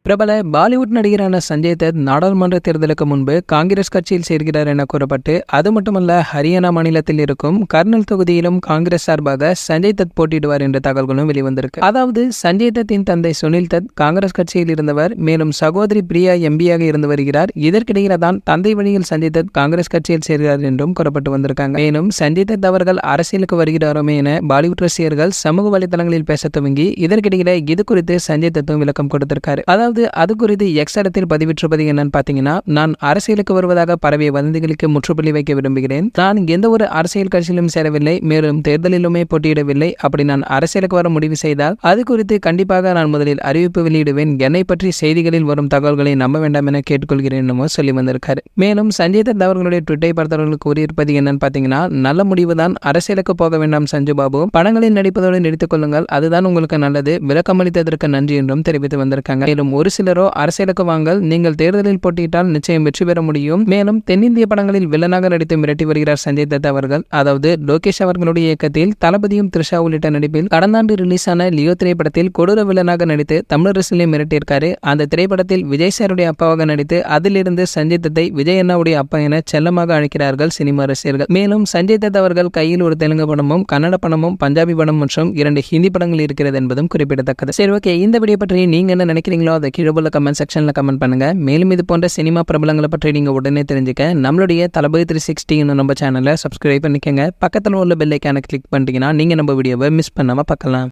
பிரபல பாலிவுட் நடிகரான சஞ்சய் தத் நாடாளுமன்ற தேர்தலுக்கு முன்பு காங்கிரஸ் கட்சியில் சேர்கிறார் என கூறப்பட்டு, அது மட்டுமல்ல ஹரியானா மாநிலத்தில் இருக்கும் கர்னல் தொகுதியிலும் காங்கிரஸ் சார்பாக சஞ்சய் தத் போட்டியிடுவார் என்ற தகவல்களும் வெளிவந்திருக்கு. அதாவது சஞ்சய் தத்தின் தந்தை சுனில் தத் காங்கிரஸ் கட்சியில் இருந்தவர், மேலும் சகோதரி பிரியா எம்பியாக இருந்து வருகிறார். இதற்கிடையில தான் தந்தை வழியில் சஞ்சய் தத் காங்கிரஸ் கட்சியில் சேர்கிறார் என்றும் கூறப்பட்டு வந்திருக்காங்க. மேலும் சஞ்சய் தத் அவர்கள் அரசியலுக்கு வருகிறாரோமே என பாலிவுட் ரசிகர்கள் சமூக வலைதளங்களில் பேச துவங்கி, இதற்கிடையில இது குறித்து சஞ்சய் தத்தும் விளக்கம் கொடுத்திருக்காரு. அதாவது அது குறித்து எக்ஸ் தளத்தில் பதிவிட்டிருப்பது என்னன்னு பாத்தீங்கன்னா, நான் அரசியலுக்கு வருவதாக பரவிய வதந்திகளுக்கு முற்றுப்புள்ளி வைக்க விரும்புகிறேன். நான் எந்த ஒரு அரசியல் கட்சியிலும் சேரவில்லை, மேலும் தேர்தலிலுமே போட்டியிடவில்லை. அப்படி நான் அரசியலுக்கு வர முடிவு செய்தால் அது குறித்து கண்டிப்பாக நான் முதலில் அறிவிப்பு வெளியிடுவேன். என்னை பற்றி செய்திகளில் வரும் தகவல்களை நம்ப வேண்டாம் என கேட்டுக்கொள்கிறேன் சொல்லி வந்திருக்காரு. மேலும் சஞ்சய் தத் அவர்களுடைய ட்விட்டரை பார்த்தவர்களுக்கு கூறியிருப்பது என்னன்னு பாத்தீங்கன்னா, நல்ல முடிவுதான், அரசியலுக்கு போக வேண்டாம் சஞ்சு பாபு, படங்களில் நடிப்பதோடு நிறுத்திக் கொள்ளுங்கள், அதுதான் உங்களுக்கு நல்லது, விளக்கமளித்ததற்கு நன்றி என்றும் தெரிவித்து வந்திருக்காங்க. மேலும் ஒரு சிலரோ அரசியலுக்கு வாங்கள், நீங்கள் தேர்தலில் போட்டியிட்டால் நிச்சயம் வெற்றி பெற முடியும். மேலும் தென்னிந்திய படங்களில் வில்லனாக நடித்து மிரட்டி வருகிறார் சஞ்சய் தத் அவர்கள். அதாவது லோகேஷ் அவர்களுடைய இயக்கத்தில் தளபதியும் த்ரிஷா உள்ளிட்ட நடிப்பில் கடந்த ஆண்டு ரிலீஸ் ஆன லியோ திரைப்படத்தில் கொடூர வில்லனாக நடித்து தமிழரசிலையும் மிரட்டியிருக்காரு. அந்த திரைப்படத்தில் விஜய் சாருடைய அப்பாவாக நடித்து அதிலிருந்து சஞ்சய் தத்தை விஜய் அண்ணாவுடைய அப்பா என செல்லமாக அழைக்கிறார்கள் சினிமா ரசிகர்கள். மேலும் சஞ்சய் தத் அவர்கள் கையில் ஒரு தெலுங்கு படமும் கன்னட படமும் பஞ்சாபி படம் மற்றும் 2 ஹிந்தி படங்கள் இருக்கிறது என்பதும் குறிப்பிடத்தக்கது. சரி, ஓகே, இந்த வீடியோ பற்றி நீங்க என்ன நினைக்கிறீங்களோ அதை கீழே உள்ள கமெண்ட் செக்ஷன்ல கமெண்ட் பண்ணுங்க. மேலும் இது போன்ற சினிமா பிரபலங்களை பற்றி நீங்க உடனே தெரிஞ்சுக்க நம்மளுடைய தளபதி 360 நம்ம சேனலை சப்ஸ்கிரைப் பண்ணிக்கங்க. பக்கத்தில் உள்ள பெல் ஐகானை கிளிக் பண்ணிட்டீங்கன்னா நீங்க நம்ம வீடியோவை மிஸ் பண்ணாம பார்க்கலாம்.